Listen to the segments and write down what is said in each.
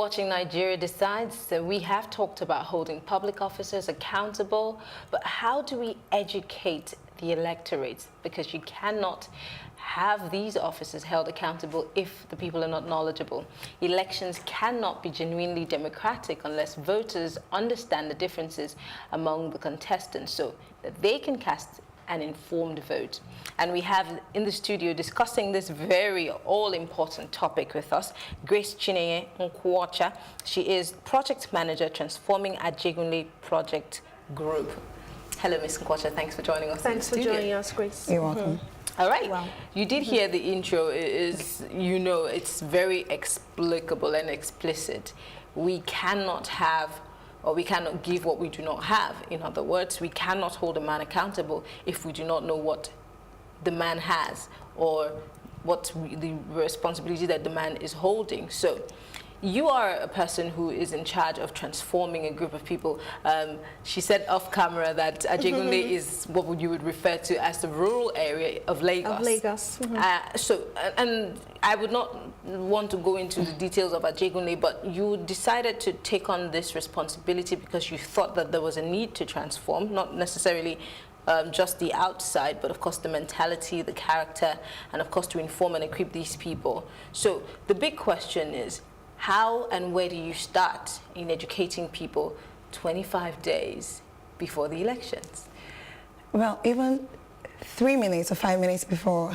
watching Nigeria Decides. So we have talked about holding public officers accountable, but how do we educate the electorate? Because you cannot have these officers held accountable if the people are not knowledgeable. Elections cannot be genuinely democratic unless voters understand the differences among the contestants so that they can cast an informed vote. And we have in the studio discussing this very all-important topic with us, Grace Nkwocha. She is Project Manager transforming Ajegunle Project Group. Hello, Ms. Nkwocha. Thanks for joining us. Thanks for joining us, Grace. You're welcome. All right. Wow. You did hear the intro. It's very explicable and explicit. We cannot have, or we cannot give what we do not have. In other words, we cannot hold a man accountable if we do not know what the man has or what the responsibility that the man is holding. So you are a person who is in charge of transforming a group of people. She said off camera that Ajegunle is what you would refer to as the rural area of Lagos. And I would not want to go into the details of Ajegunle, but you decided to take on this responsibility because you thought that there was a need to transform, not necessarily just the outside, but of course the mentality, the character, and of course to inform and equip these people. So the big question is, how and where do you start in educating people 25 days before the elections? Well, even 3 minutes or 5 minutes before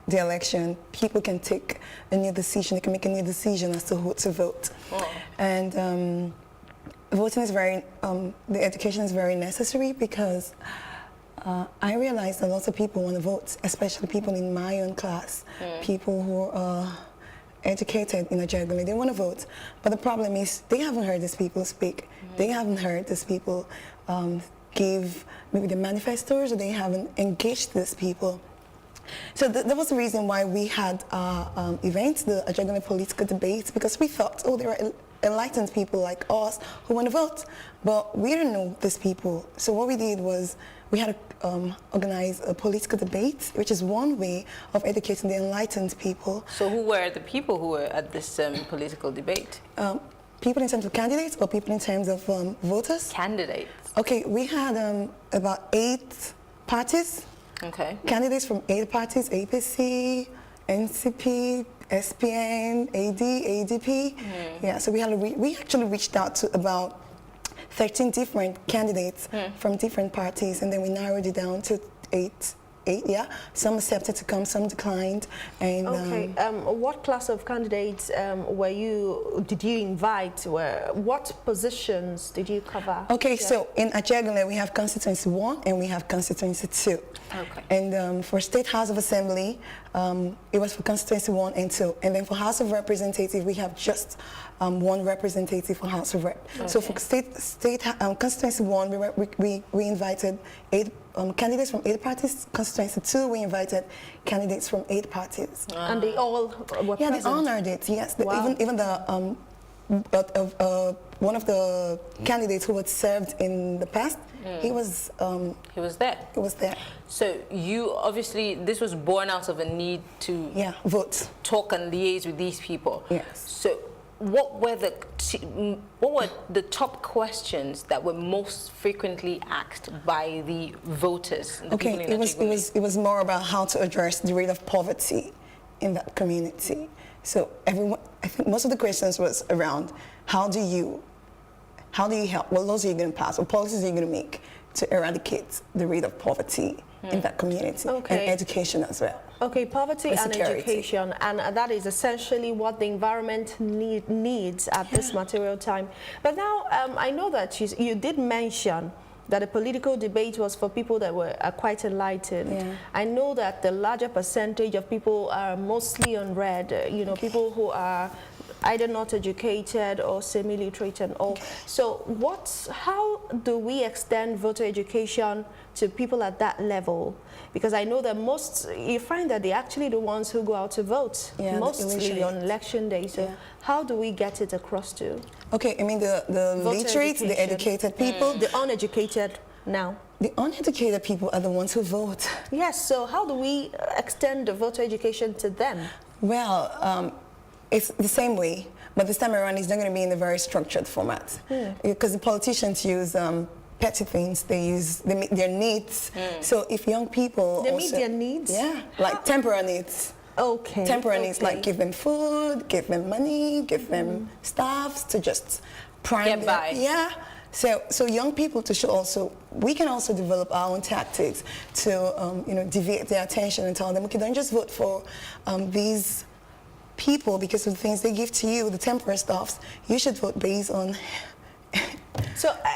the election, people can take a new decision. They can make a new decision as to who to vote. Oh. And voting is the education is very necessary because I realized that lots of people want to vote, especially people in my own class, people who are educated in Ajegunle. They want to vote, but the problem is they haven't heard these people speak. They haven't heard these people give maybe the manifestos, or they haven't engaged these people. So that was the reason why we had our event, the Ajegunle political debate, because we thought, oh, there are enlightened people like us who want to vote, but we didn't know these people. So what we did was we had to organize a political debate, which is one way of educating the enlightened people. So who were the people who were at this political debate? People in terms of candidates or people in terms of voters? Candidates. Okay, we had about 8 parties. Okay. Candidates from 8 parties: APC, NCP, SPN, AD, ADP. Yeah, so we actually reached out to about 13 different candidates from different parties, and then we narrowed it down to 8. Yeah, some accepted to come, some declined. And okay, what class of candidates did you invite? What positions did you cover? Okay, so in Ajegunle we have constituency 1 and we have constituency 2. Okay. And for State House of Assembly, it was for constituency 1 and 2, and then for House of Representatives we have just 1 representative for House of Rep. Okay. So for constituency 1 we invited 8 candidates from 8 parties. Constituency 2 we invited candidates from 8 parties. And they all were present? They honored it. Yes, wow. Even the one of the candidates who had served in the past, he was there. He was there. So you obviously, this was born out of a need to vote, talk and liaise with these people. Yes. So what were the top questions that were most frequently asked by the voters? Okay, it was more about how to address the rate of poverty in that community. So I think most of the questions was around how do you help? What laws are you going to pass? What policies are you going to make to eradicate the rate of poverty in that community? Okay. And education as well. Okay, poverty and education, and that is essentially what the environment needs at this material time. But now I know that you did mention that the political debate was for people that were quite enlightened. Yeah. I know that the larger percentage of people are mostly unread, people who are either not educated or semi-literate and all. Okay. So how do we extend voter education to people at that level? Because I know that you find that they're actually the ones who go out to vote, mostly on election day. So how do we get it across to? Okay, I mean the literate, the educated people. The uneducated now. The uneducated people are the ones who vote. Yes, so how do we extend the voter education to them? Well, it's the same way. But this time around, it's not going to be in a very structured format. Because the politicians use petty things. They meet their needs. So if young people They also, meet their needs? Yeah, like temporary needs. Okay. Temporary needs, like give them food, give them money, give them staffs to just prime Get them. by. Yeah. So young people we can also develop our own tactics to deviate their attention and tell them, okay, don't just vote for these people because of the things they give to you, the temporary stuffs. You should vote based on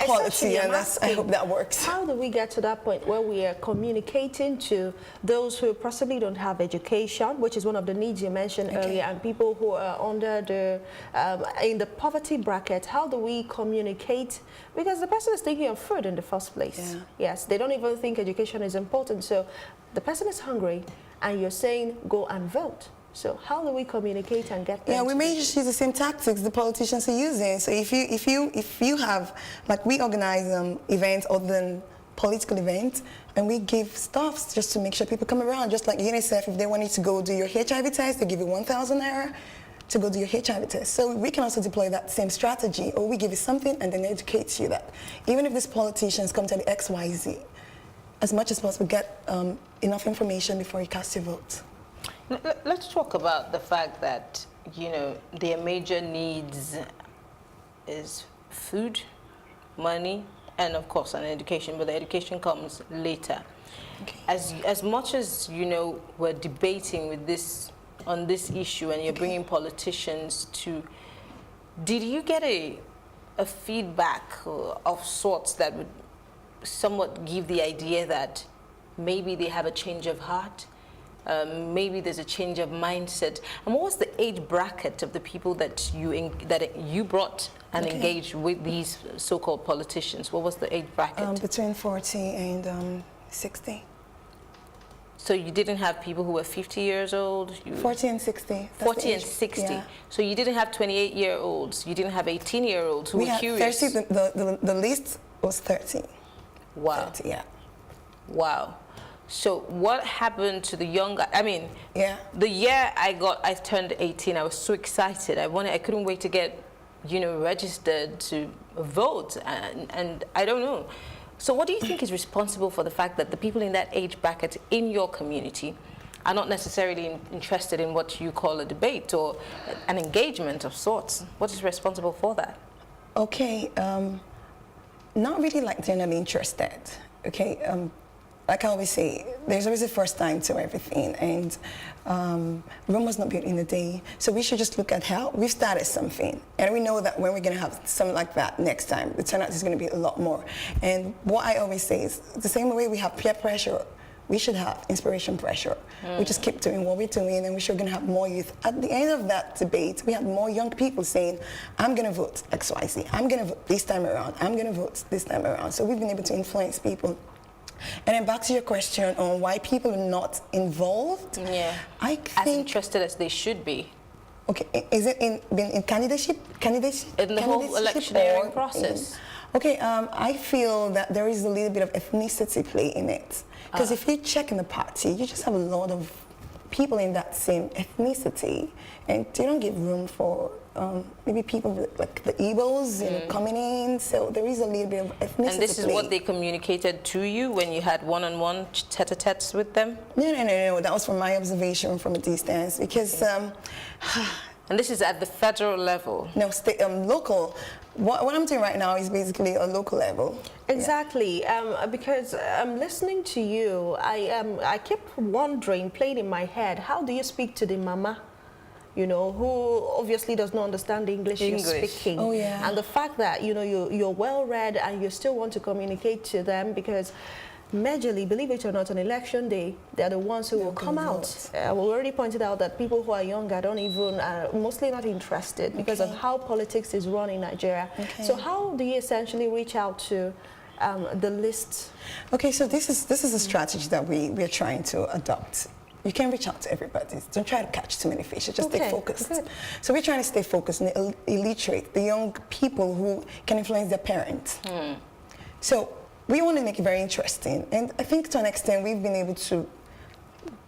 quality, and I hope that works. How do we get to that point where we are communicating to those who possibly don't have education, which is one of the needs you mentioned earlier, and people who are under the in the poverty bracket? How do we communicate? Because the person is thinking of food in the first place. Yes, they don't even think education is important. So the person is hungry, and you're saying go and vote. So how do we communicate and get them? Yeah, we may just use the same tactics the politicians are using. So if you have, like, we organize events other than political events, and we give stuff just to make sure people come around. Just like UNICEF, if they want you to go do your HIV test, they give you 1,000 naira to go do your HIV test. So we can also deploy that same strategy, or we give you something and then educate you that even if these politicians come to the XYZ, as much as possible, get enough information before you cast your vote. Let's talk about the fact that, their major needs is food, money, and of course an education, but the education comes later. Okay. As much as, we're debating on this issue, and you're bringing politicians to, did you get a feedback of sorts that would somewhat give the idea that maybe they have a change of heart? Maybe there's a change of mindset. And what was the age bracket of the people that you brought and engaged with these so-called politicians? What was the age bracket? Between 40 and 60. So you didn't have people who were 50 years old? 40 and 60. 40 and 60. Yeah. So you didn't have 28-year-olds. You didn't have 18-year-olds who were curious. 30, the list was 30. Wow. 30, yeah. Wow. So what happened to the younger? I mean, the year I turned 18, I was so excited. I couldn't wait to get, registered to vote, and I don't know. So what do you think is responsible for the fact that the people in that age bracket in your community are not necessarily interested in what you call a debate or an engagement of sorts? What is responsible for that? Okay, not really like they're not interested. Okay. Like I always say, there's always a first time to everything, and Rome was not built in a day. So we should just look at how we've started something, and we know that when we're going to have something like that next time, the turnout is going to be a lot more. And what I always say is, the same way we have peer pressure, we should have inspiration pressure. We just keep doing what we're doing, and we're sure going to have more youth. At the end of that debate, we have more young people saying, I'm going to vote XYZ, I'm going to vote this time around, I'm going to vote this time around. So we've been able to influence people. And then back to your question on why people are not involved. Yeah, I think as interested as they should be. Okay, is it in candidacy? In the whole electioneering process. I feel that there is a little bit of ethnicity play in it. Because if you check in the party, you just have a lot of people in that same ethnicity, and you don't give room for maybe people like the Igbos coming in. So there is a little bit of ethnicity. And this is what they communicated to you when you had one-on-one tete-a-tetes with them? No. That was from my observation from a distance, because. And this is at the federal level? No, state, local. What I'm doing right now is basically a local level. Exactly, because I'm listening to you, I keep wondering, playing in my head, how do you speak to the mama, who obviously does not understand the English you're speaking? Oh, yeah. And the fact that, you're well-read and you still want to communicate to them, because majorly, believe it or not, on election day, they're the ones who will come out. We already pointed out that people who are younger don't even, mostly not interested because of how politics is run in Nigeria. So how do you essentially reach out to the list? Okay, so this is a strategy that we're trying to adopt. You can reach out to everybody. Don't try to catch too many fish. Just stay focused. Good. So we're trying to stay focused on the illiterate, the young people who can influence their parents. So we want to make it very interesting, and I think to an extent we've been able to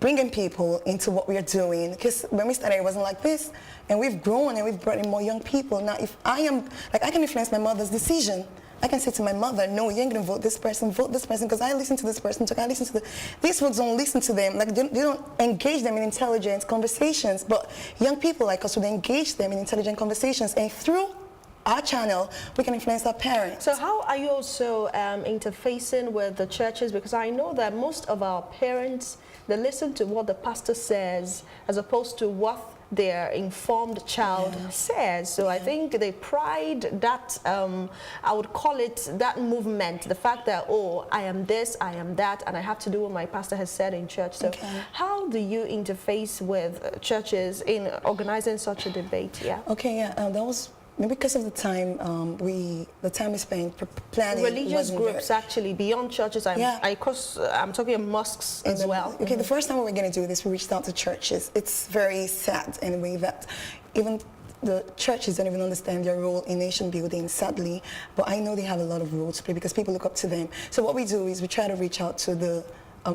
bringing people into what we are doing. Because when we started, it wasn't like this. And we've grown and we've brought in more young people. Now, if I am, like, I can influence my mother's decision. I can say to my mother, no, you ain't gonna vote this person, because I listen to this person, so I listen to these folks don't listen to them. Like, they don't engage them in intelligent conversations, but young people like us would engage them in intelligent conversations, and through our channel, we can influence our parents. So how are you also interfacing with the churches? Because I know that most of our parents, they listen to what the pastor says as opposed to what their informed child says. So I think they pride that, I would call it that movement, the fact that, oh, I am this, I am that, and I have to do what my pastor has said in church. So how do you interface with churches in organizing such a debate? Yeah. Okay, yeah, that was maybe because of the time the time we spent planning. Religious groups actually beyond churches. I'm talking of mosques as well. Okay, the first time we were going to do this, we reached out to churches. It's very sad in a way that even the churches don't even understand their role in nation building, sadly. But I know they have a lot of role to play because people look up to them. So what we do is we try to reach out to the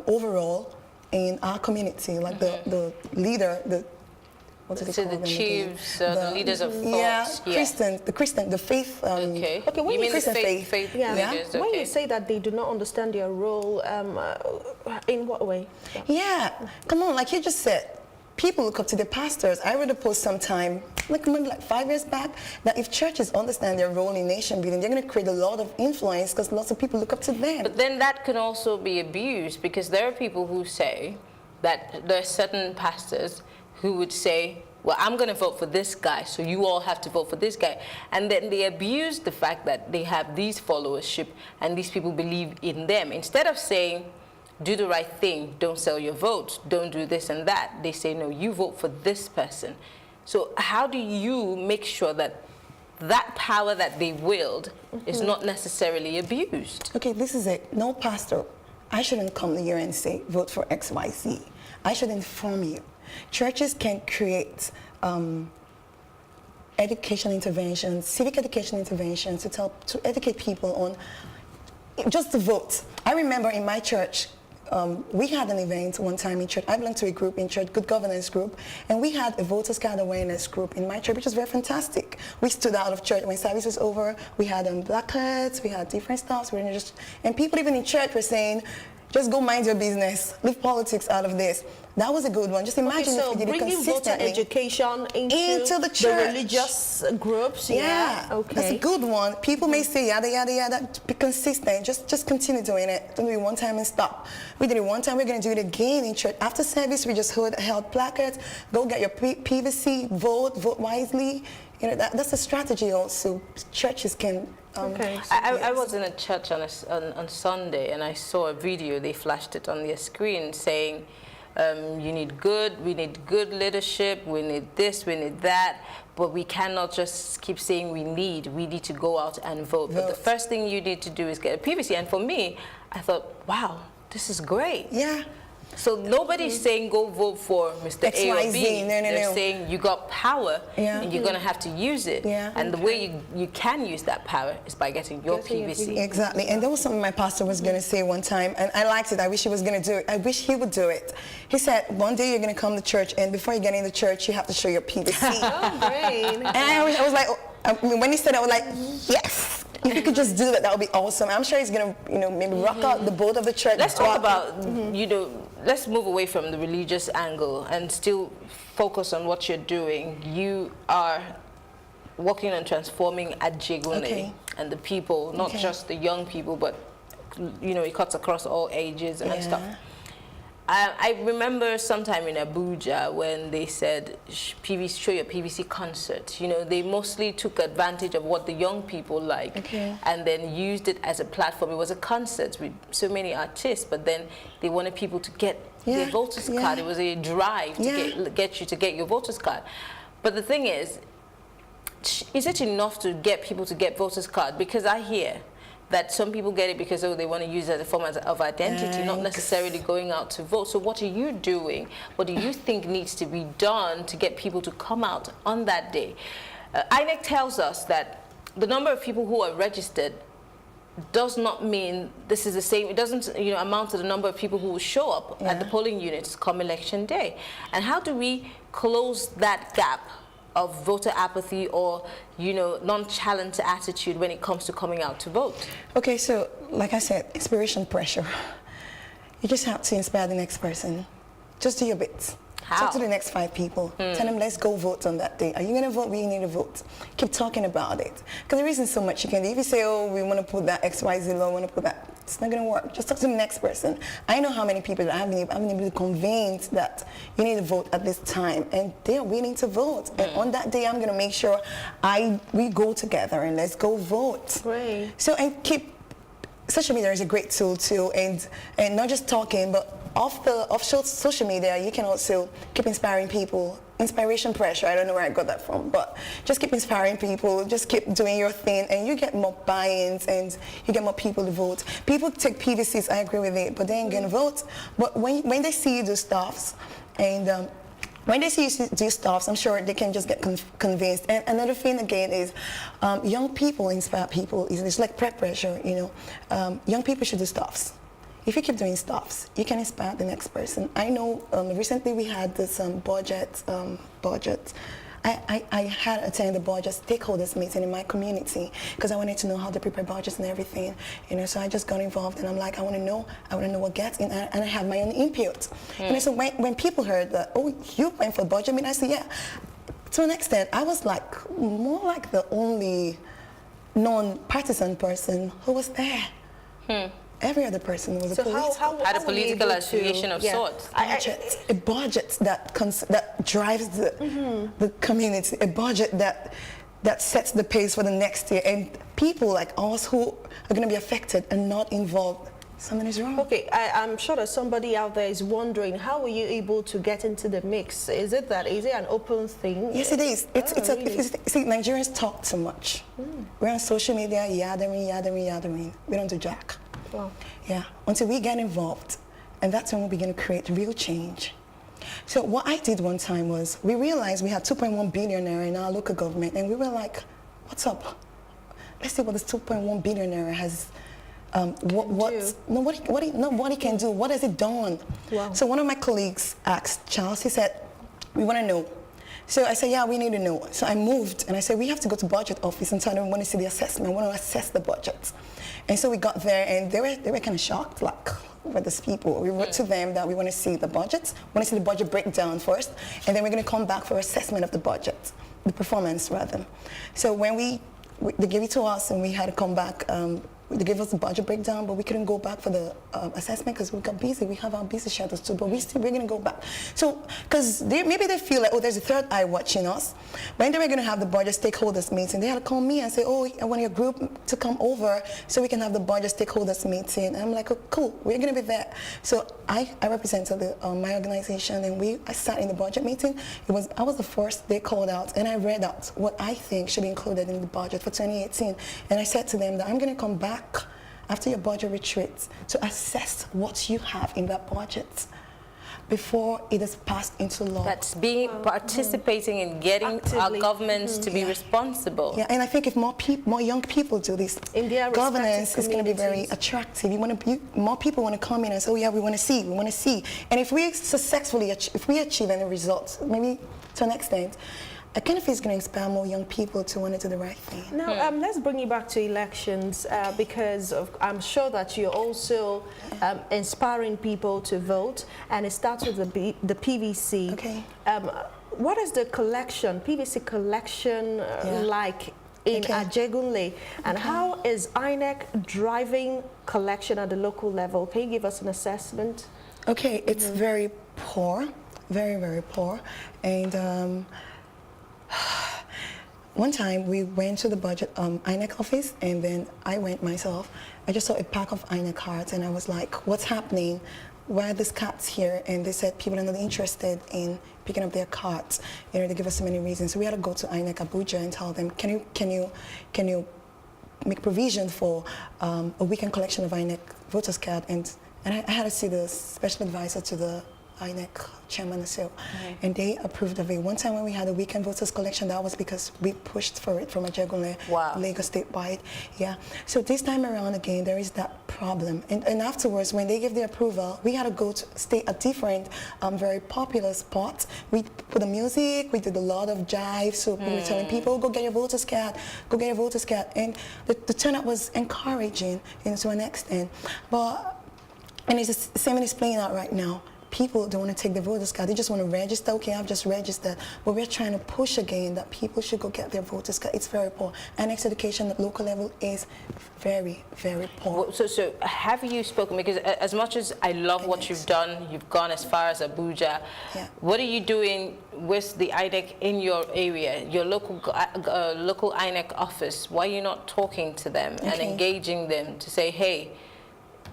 overall in our community, like the leader, what do they call them? The chiefs, the leaders of thought. The faith. Okay, when you mean Christian faith leaders? When you say that they do not understand their role, in what way? Yeah, come on, like you just said, people look up to the pastors. I read a post sometime, like 5 years back, that if churches understand their role in nation building, they're going to create a lot of influence because lots of people look up to them. But then that can also be abused because there are people who say that there are certain pastors who would say, well, I'm going to vote for this guy, so you all have to vote for this guy. And then they abuse the fact that they have these followership and these people believe in them. Instead of saying, do the right thing, don't sell your vote, don't do this and that, they say, no, you vote for this person. So how do you make sure that that power that they wield is not necessarily abused? Okay, this is it. No pastor, I shouldn't come here and say, vote for XYZ. I should inform you. Churches can create education interventions, civic education interventions to educate people on just to vote. I remember in my church, we had an event one time in church. I belong to a group in church, Good Governance Group, and we had a voters card awareness group in my church, which was very fantastic. We stood out of church when service was over. We had placards, we had different stuff, and people even in church were saying, just go mind your business. Leave politics out of this. That was a good one. Just imagine if we did it consistently. Voter education into the church. The religious groups. Yeah. Okay. That's a good one. People may say yada yada yada. Be consistent. Just continue doing it. Don't do it one time and stop. We did it one time. We're going to do it again in church. After service, we just held placards. Go get your PVC. Vote wisely. You know that's a strategy also. Churches can. Okay. I was in a church on Sunday and I saw a video. They flashed it on their screen saying, we need good leadership, we need this, we need that, but we cannot just keep saying we need to go out and vote. But the first thing you need to do is get a PVC. And for me, I thought, wow, this is great. Yeah. So nobody's saying go vote for Mr. A or B. They're saying you got power and you're going to have to use it. Yeah. And the way you can use that power is by getting your PVC. Exactly. And that was something my pastor was going to say one time, and I liked it. I wish he was going to do it. I wish he would do it. He said, one day you're going to come to church, and before you get in the church, you have to show your PVC. Oh, great. And I was like, when he said it, I was like, yes. If you could just do that, that would be awesome. I'm sure he's going to, maybe rock out the boat of the church. Let's talk about, let's move away from the religious angle and still focus on what you're doing. You are working on transforming Ajegunle and the people, not just the young people, but, it cuts across all ages and stuff. I remember sometime in Abuja when they said, show your PVC concert. They mostly took advantage of what the young people like and then used it as a platform. It was a concert with so many artists, but then they wanted people to get their voters card. It was a drive to get you to get your voters card. But the thing is it enough to get people to get voters card? Because I hear that some people get it because they want to use it as a form of identity, not necessarily going out to vote. So what are you doing? What do you think needs to be done to get people to come out on that day? INEC tells us that the number of people who are registered does not mean this is the same. It doesn't, amount to the number of people who will show up at the polling units come election day. And how do we close that gap of voter apathy or, nonchalant attitude when it comes to coming out to vote? Okay, so like I said, inspiration pressure. You just have to inspire the next person. Just do your bit. How? Talk to the next 5 people. Tell them, let's go vote on that day. Are you going to vote? We need to vote. Keep talking about it. Because there isn't so much you can do. If you say, oh, we want to put that XYZ law, we want to put that, it's not going to work. Just talk to the next person. I know how many people that I've been able to convince that you need to vote at this time, and they're willing to vote. And on that day, I'm going to make sure we go together and let's go vote. Great. So, and social media is a great tool too, and not just talking, but off social media, you can also keep inspiring people. Inspiration pressure, I don't know where I got that from, but just keep inspiring people, just keep doing your thing, and you get more buy-ins and you get more people to vote. People take PVCs, I agree with it, but they ain't gonna vote. But when they see you do stuffs, and when they see you do stuffs, I'm sure they can just get convinced. And another thing again is young people inspire people. It's like peer pressure, young people should do stuffs. If you keep doing stuffs, you can inspire the next person. I know recently we had this budget. I had attended the budget stakeholders meeting in my community because I wanted to know how to prepare budgets and everything. So I just got involved, and I'm like, I want to know what gets in, and I have my own input. So when people heard that, oh, you went for budget meeting, I said, yeah. To an extent, I was like more like the only non-partisan person who was there. Every other person was a had a political affiliation of sorts. A budget that drives the community, a budget that sets the pace for the next year, and people like us who are going to be affected and not involved. Something is wrong. Okay, I'm sure that somebody out there is wondering, how were you able to get into the mix? Is it an open thing? Yes, it is. Really? See, Nigerians talk too much. We're on social media, yathering. We don't do jack. Wow. Yeah, until we get involved, and that's when we begin to create real change. So what I did one time was, we realized we had 2.1 billion naira in our local government, and we were like, what's up? Let's see what this 2.1 billion naira has, nobody can do. What has it done? Wow. So one of my colleagues asked Charles, he said, we want to know. So I said, yeah, we need to know. So I moved, and I said, we have to go to budget office and tell them we want to see the assessment, we want to assess the budget. And so we got there, and they were kind of shocked, like, with these people. We wrote to them that we want to see the budgets, we want to see the budget breakdown first, and then we're going to come back for assessment of the budget, the performance rather. So when they gave it to us, and we had to come back, they gave us the budget breakdown, but we couldn't go back for the assessment because we got busy. We have our busy schedules too, but we're going to go back. So, because maybe they feel like, oh, there's a third eye watching us. When they were going to have the budget stakeholders meeting, they had to call me and say, oh, I want your group to come over so we can have the budget stakeholders meeting. And I'm like, oh, cool, we're going to be there. So I represented my organization, and I sat in the budget meeting. I was the first they called out, and I read out what I think should be included in the budget for 2018. And I said to them that I'm going to come back after your budget retreat to assess what you have in that budget before it is passed into law. That's participating in getting our governments to be responsible. Yeah, and I think if more young people do this, governance is going to be very attractive. More people want to come in and say, oh yeah, we want to see. And if we successfully achieve any results, maybe to an extent, I kind of feel it's going to inspire more young people to want to do the right thing. Now, let's bring you back to elections because I'm sure that you're also inspiring people to vote, and it starts with the PVC. Okay. What is the PVC collection like in Ajegunle, and how is INEC driving collection at the local level? Can you give us an assessment? Okay, it's very poor, very, very poor, and one time we went to the budget INEC office, and then I went myself. I just saw a pack of INEC cards, and I was like, what's happening? Why are these cards here? And they said people are not interested in picking up their cards. They give us so many reasons. So we had to go to INEC Abuja and tell them, can you make provision for a weekend collection of INEC voters card? And I had to see the special advisor to the INEC chairman and so, and they approved of it. One time when we had a weekend voters collection, that was because we pushed for it from Ajegunle, Lagos statewide. Yeah. So this time around again, there is that problem. And afterwards, when they gave the approval, we had to go to stay at different, very popular spots. We put the music, we did a lot of jive, so we were telling people, go get your voters card, go get your voters card. And the turnout was encouraging, to an extent. And it's the same as it's playing out right now. People don't want to take the voters card. They just want to register. Okay, I've just registered. But we're trying to push again that people should go get their voters card. It's very poor. Annex education at local level is very, very poor. So have you spoken, because as much as I love what you've done, you've gone as far as Abuja. Yeah. What are you doing with the INEC in your area, your local INEC office? Why are you not talking to them and engaging them to say, hey,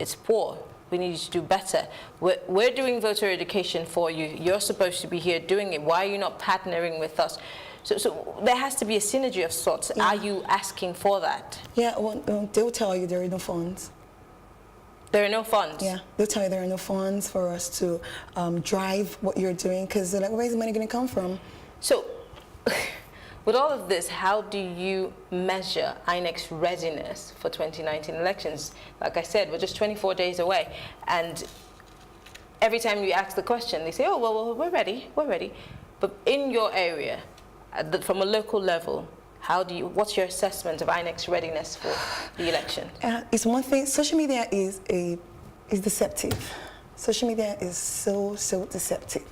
it's poor. We need to do better. We're doing voter education for you. You're supposed to be here doing it. Why are you not partnering with us? So there has to be a synergy of sorts. Yeah. Are you asking for that? Yeah, well, they'll tell you there are no funds. There are no funds? Yeah, they'll tell you there are no funds for us to drive what you're doing, because they're like, where's the money going to come from? So, with all of this, how do you measure INEC's readiness for 2019 elections? Like I said, we're just 24 days away. And every time you ask the question, they say, oh, well, we're ready, we're ready. But in your area, from a local level, what's your assessment of INEC's readiness for the election? It's one thing, social media is deceptive. Social media is so deceptive.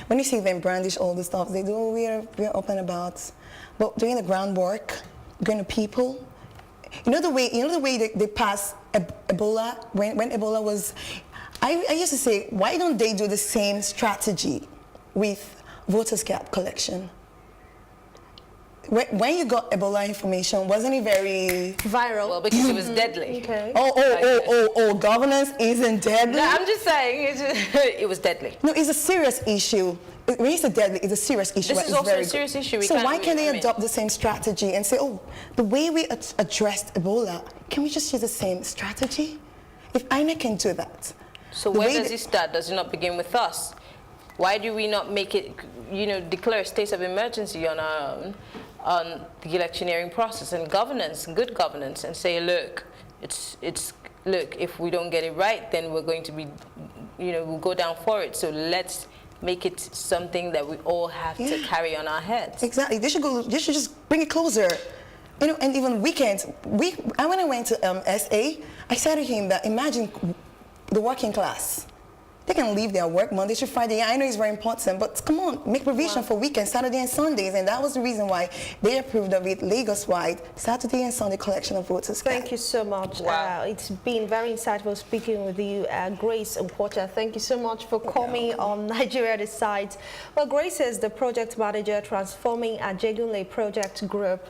When you see them brandish all the stuff they do, we're up and about. But doing the groundwork, going to people, you know the way they pass Ebola, when Ebola was, I used to say, why don't they do the same strategy with voters card collection? When you got Ebola information, wasn't it very viral? Well, because it was deadly. Okay. Governance isn't deadly? No, I'm just saying it was deadly. No, it's a serious issue. When you say deadly, it's a serious issue. This is also a serious issue. So why can't they adopt the same strategy and say, oh, the way we addressed Ebola, can we just use the same strategy? If INEC can do that. So where does it start? Does it not begin with us? Why do we not make it, declare a state of emergency on our own, on the electioneering process and governance, good governance, and say, look, look, if we don't get it right, then we're going to be, we'll go down for it. So let's make it something that we all have to carry on our heads. Exactly. They should just bring it closer. And even weekends. When I went to SA, I said to him that imagine the working class. They can leave their work Monday to Friday. Yeah, I know it's very important, but come on, make provision for weekends, Saturday and Sundays. And that was the reason why they approved of it Lagos-wide, Saturday and Sunday collection of voters. Thank you so much. Wow. It's been very insightful speaking with you, Grace Nkwocha. Thank you so much for coming on Nigeria Decides. Well, Grace is the project manager transforming Ajegunle Project Group.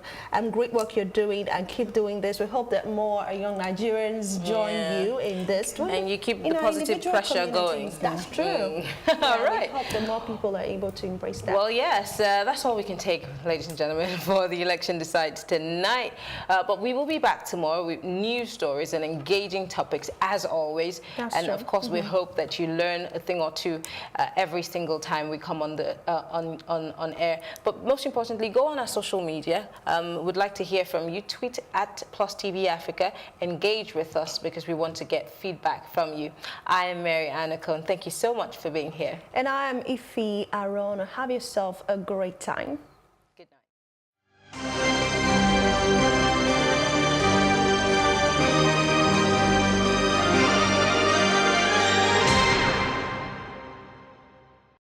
Great work you're doing, and keep doing this. We hope that more young Nigerians join you in this. And you keep the positive pressure going. That's true. All right. We hope that more people are able to embrace that. Well, yes, that's all we can take, ladies and gentlemen, for the Election Decides tonight. But we will be back tomorrow with new stories and engaging topics, as always. That's true. Of course, we hope that you learn a thing or two every single time we come on the on air. But most importantly, go on our social media. We'd like to hear from you. Tweet at +TV Africa. Engage with us, because we want to get feedback from you. I am Mary Anako. Thank you so much for being here. And I am Ife Aaron. Have yourself a great time.